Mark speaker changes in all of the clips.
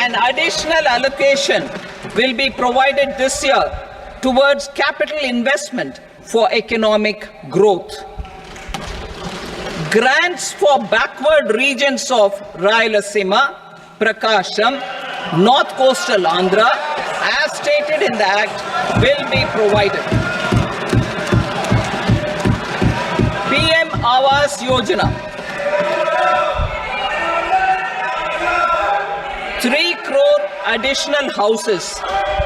Speaker 1: An additional allocation will be provided this year towards capital investment for economic growth. Grants for backward regions of Rayalaseema, Prakasham, North Coastal Andhra, as stated in the Act, will be provided. PM Awas Yojana. 3 crore additional houses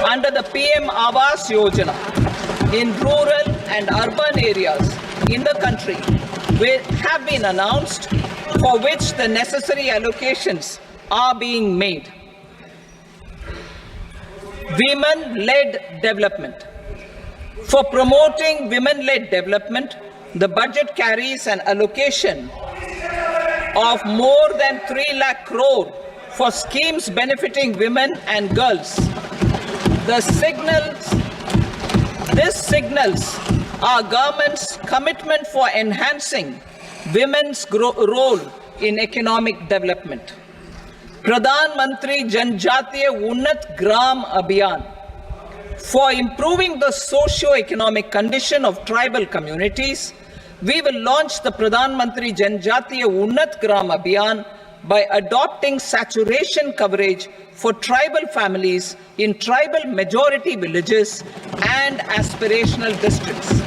Speaker 1: under the PM Awas Yojana in rural and urban areas in the country have been announced, for which the necessary allocations are being made. Women-led development. For promoting women-led development, the budget carries an allocation of more than 3 lakh crore for schemes benefiting women and girls. This signals our government's commitment for enhancing women's role in economic development. Pradhan Mantri Janjatiya Unnat Gram Abhiyan. For improving the socio-economic condition of tribal communities, we will launch the Pradhan Mantri Janjatiya Unnat Gram Abhiyan by adopting saturation coverage for tribal families in tribal majority villages and aspirational districts.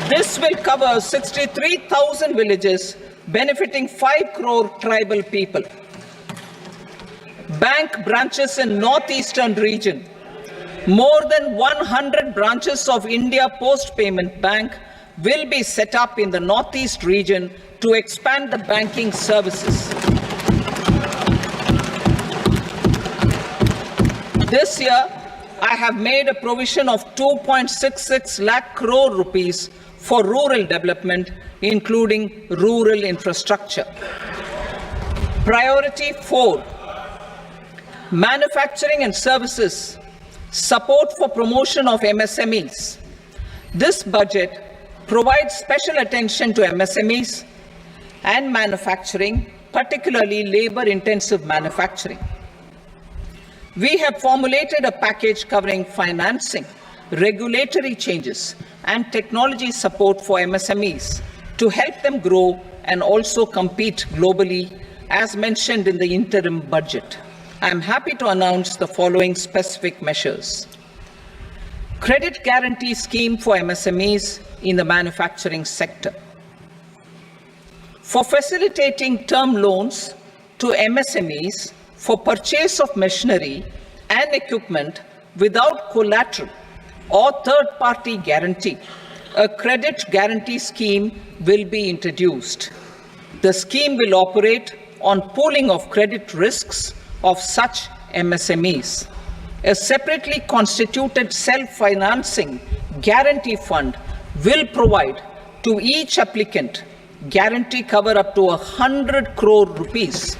Speaker 1: This will cover 63,000 villages, benefiting 5 crore tribal people. Bank branches in northeastern region. More than 100 branches of India Post Payment Bank will be set up in the northeast region to expand the banking services. This year, I have made a provision of 2.66 lakh crore rupees for rural development, including rural infrastructure. Priority 4, manufacturing and services, support for promotion of MSMEs. This budget provides special attention to MSMEs and manufacturing, particularly labor-intensive manufacturing. We have formulated a package covering financing, regulatory changes, and technology support for MSMEs to help them grow and also compete globally, as mentioned in the interim budget. I am happy to announce the following specific measures. Credit guarantee scheme for MSMEs in the manufacturing sector. For facilitating term loans to MSMEs for purchase of machinery and equipment without collateral or third-party guarantee, a credit guarantee scheme will be introduced. The scheme will operate on pooling of credit risks of such MSMEs. A separately constituted self-financing guarantee fund will provide to each applicant guarantee cover up to 100 crore rupees,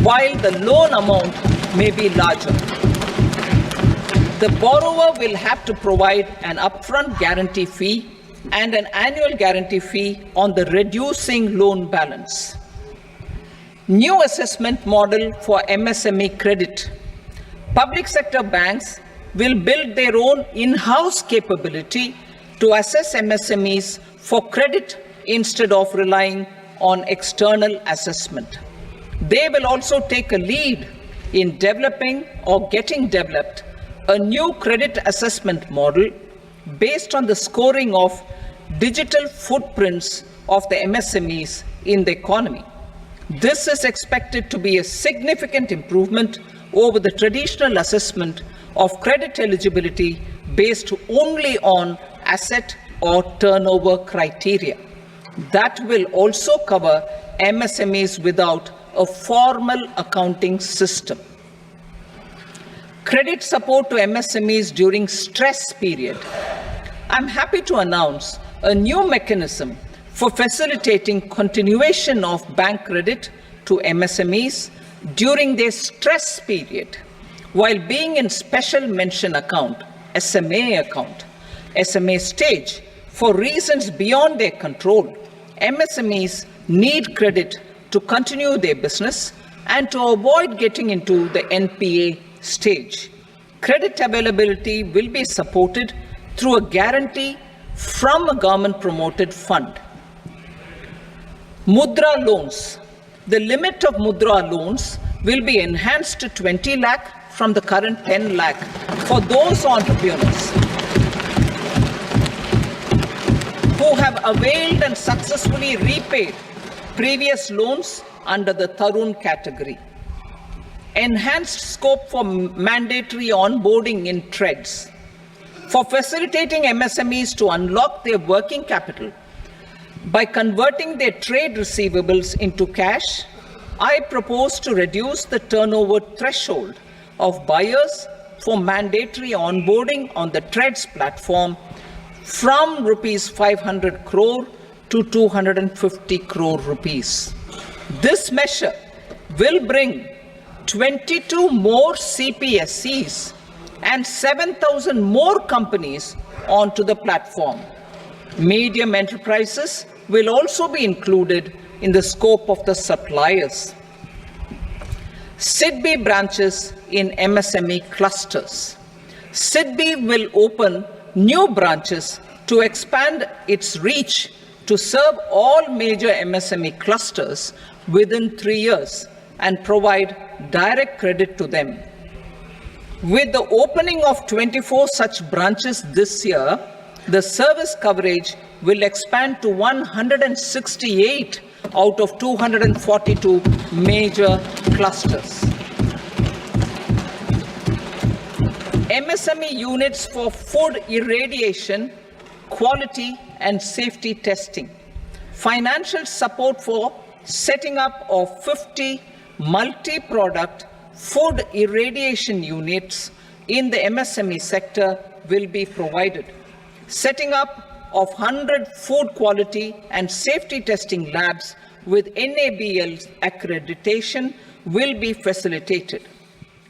Speaker 1: while the loan amount may be larger. The borrower will have to provide an upfront guarantee fee and an annual guarantee fee on the reducing loan balance. New assessment model for MSME credit. Public sector banks will build their own in-house capability to assess MSMEs for credit instead of relying on external assessment. They will also take a lead in developing or getting developed a new credit assessment model based on the scoring of digital footprints of the MSMEs in the economy. This is expected to be a significant improvement over the traditional assessment of credit eligibility based only on asset or turnover criteria. That will also cover MSMEs without a formal accounting system. Credit support to MSMEs during stress period. I'm happy to announce a new mechanism for facilitating continuation of bank credit to MSMEs during their stress period while being in special mention account, SMA stage, for reasons beyond their control. MSMEs need credit to continue their business and to avoid getting into the NPA stage. Credit availability will be supported through a guarantee from a government-promoted fund. Mudra loans. The limit of Mudra loans will be enhanced to 20 lakh from the current 10 lakh for those entrepreneurs who have availed and successfully repaid previous loans under the Tarun category. Enhanced scope for mandatory onboarding in TREDS. For facilitating MSMEs to unlock their working capital by converting their trade receivables into cash, I propose to reduce the turnover threshold of buyers for mandatory onboarding on the TREDS platform from rupees 500 crore to 250 crore rupees. This measure will bring 22 more CPSCs and 7,000 more companies onto the platform. Medium enterprises will also be included in the scope of the suppliers. SIDBI branches in MSME clusters. SIDBI will open new branches to expand its reach to serve all major MSME clusters within 3 years and provide direct credit to them. With the opening of 24 such branches this year, the service coverage will expand to 168 out of 242 major clusters. MSME units for food irradiation, quality and safety testing. Financial support for setting up of 50 multi-product food irradiation units in the MSME sector will be provided. Setting up of 100 food quality and safety testing labs with NABL accreditation will be facilitated.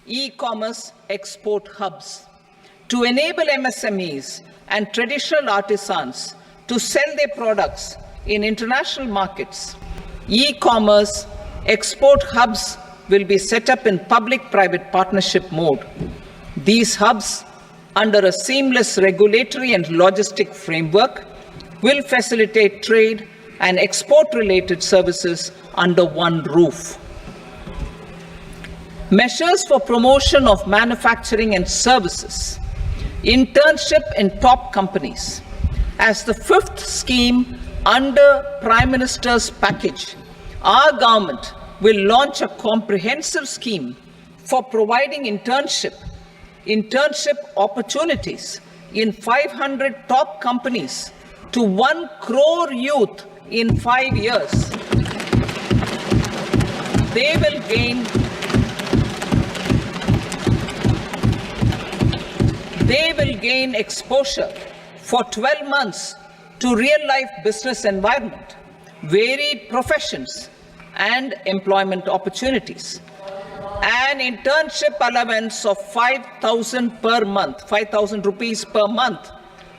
Speaker 1: E-commerce export hubs. To enable MSMEs and traditional artisans to sell their products in international markets, e-commerce export hubs will be set up in public-private partnership mode. These hubs, under a seamless regulatory and logistic framework, will facilitate trade and export-related services under one roof. Measures for promotion of manufacturing and services. Internship in top companies. As the fifth scheme under Prime Minister's package, our government will launch a comprehensive scheme for providing internship opportunities in 500 top companies to 1 crore youth in 5 years. They will gain exposure for 12 months to real-life business environment, varied professions, and employment opportunities. An internship allowance of 5,000 per month, 5,000 rupees per month,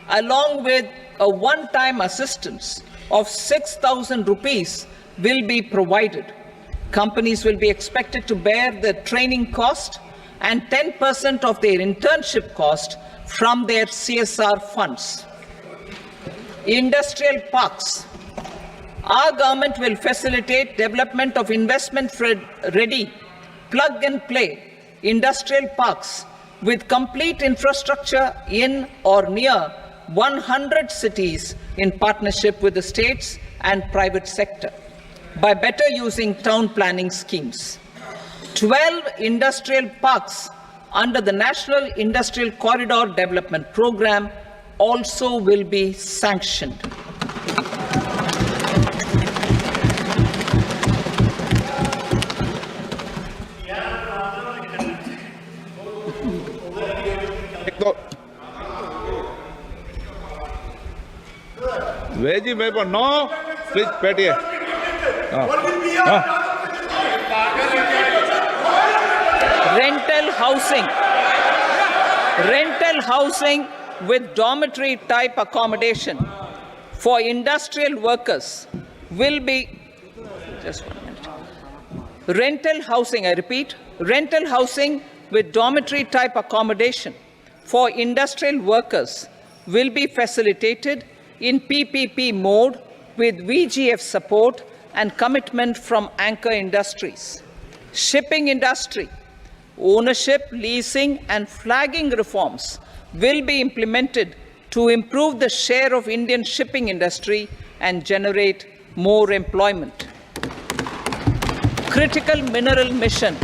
Speaker 1: along with a one-time assistance of 6,000 rupees will be provided. Companies will be expected to bear the training cost and 10% of their internship cost from their CSR funds. Industrial parks. Our government will facilitate development of investment-ready, plug-and-play industrial parks with complete infrastructure in or near 100 cities in partnership with the states and private sector by better using town planning schemes. 12 industrial parks under the National Industrial Corridor Development Program also will be sanctioned.
Speaker 2: Veggie paper, no. Please, petty.
Speaker 1: Rental housing with dormitory type accommodation for industrial workers will be Just 1 minute. Rental housing, I repeat, rental housing with dormitory type accommodation for industrial workers will be facilitated in PPP mode with VGF support and commitment from anchor industries. Shipping industry, ownership, leasing and flagging reforms will be implemented to improve the share of Indian shipping industry and generate more employment. Critical mineral mission.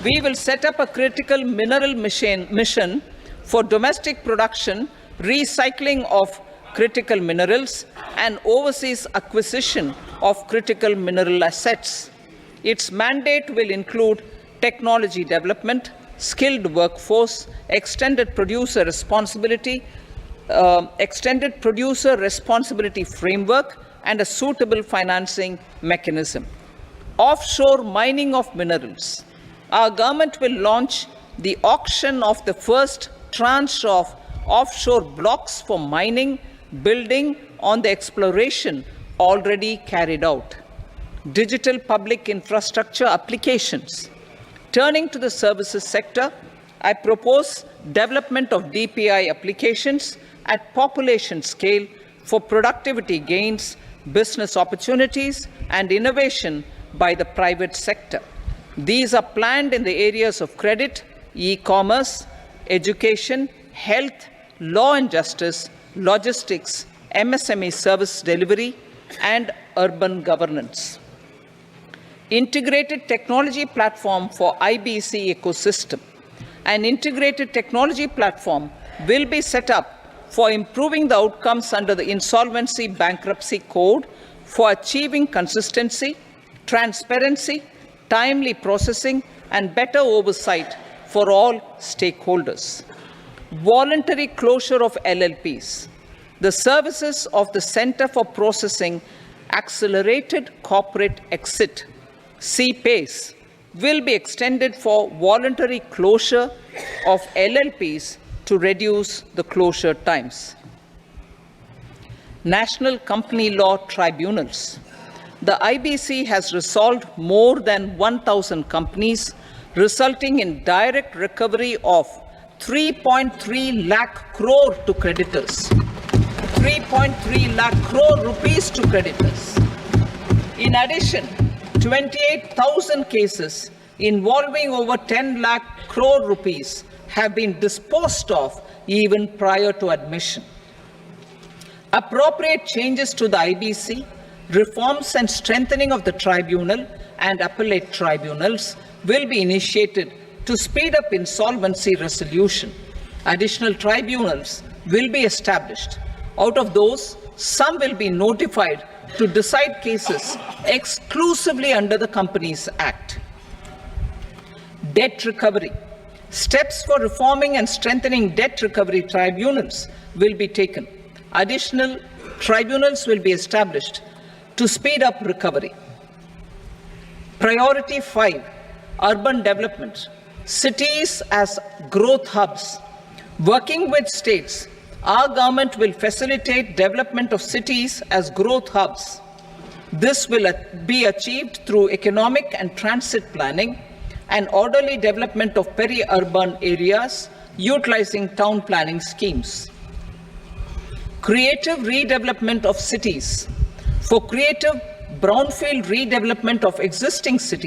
Speaker 1: We will set up a critical mineral mission for domestic production, recycling of critical minerals, and overseas acquisition of critical mineral assets. Its mandate will include technology development, skilled workforce, extended producer responsibility framework, and a suitable financing mechanism. Offshore mining of minerals. Our government will launch the auction of the first tranche of offshore blocks for mining, building on the exploration already carried out. Digital public infrastructure applications. Turning to the services sector, I propose development of DPI applications at population scale for productivity gains, business opportunities, and innovation by the private sector. These are planned in the areas of credit, e-commerce, education, health, law and justice, logistics, MSME service delivery, and urban governance. Integrated technology platform for IBC ecosystem. An integrated technology platform will be set up for improving the outcomes under the Insolvency Bankruptcy Code for achieving consistency, transparency, timely processing, and better oversight for all stakeholders. Voluntary closure of LLPs. The services of the Center for Processing Accelerated Corporate Exit, CPACE, will be extended for voluntary closure of LLPs to reduce the closure times. National Company Law Tribunals. The IBC has resolved more than 1,000 companies, resulting in direct recovery of 3.3 lakh crore to creditors. 3.3 lakh crore rupees to creditors. In addition, 28,000 cases involving over 10 lakh crore rupees have been disposed of even prior to admission. Appropriate changes to the IBC, reforms and strengthening of the tribunal and appellate tribunals will be initiated to speed up insolvency resolution. Additional tribunals will be established. Out of those, some will be notified to decide cases exclusively under the Companies Act. Debt recovery. Steps for reforming and strengthening debt recovery tribunals will be taken. Additional tribunals will be established to speed up recovery. Priority 5, urban development. Cities as growth hubs. Working with states, our government will facilitate development of cities as growth hubs. This will be achieved through economic and transit planning and orderly development of peri-urban areas utilizing town planning schemes. Creative redevelopment of cities. For creative brownfield redevelopment of existing cities,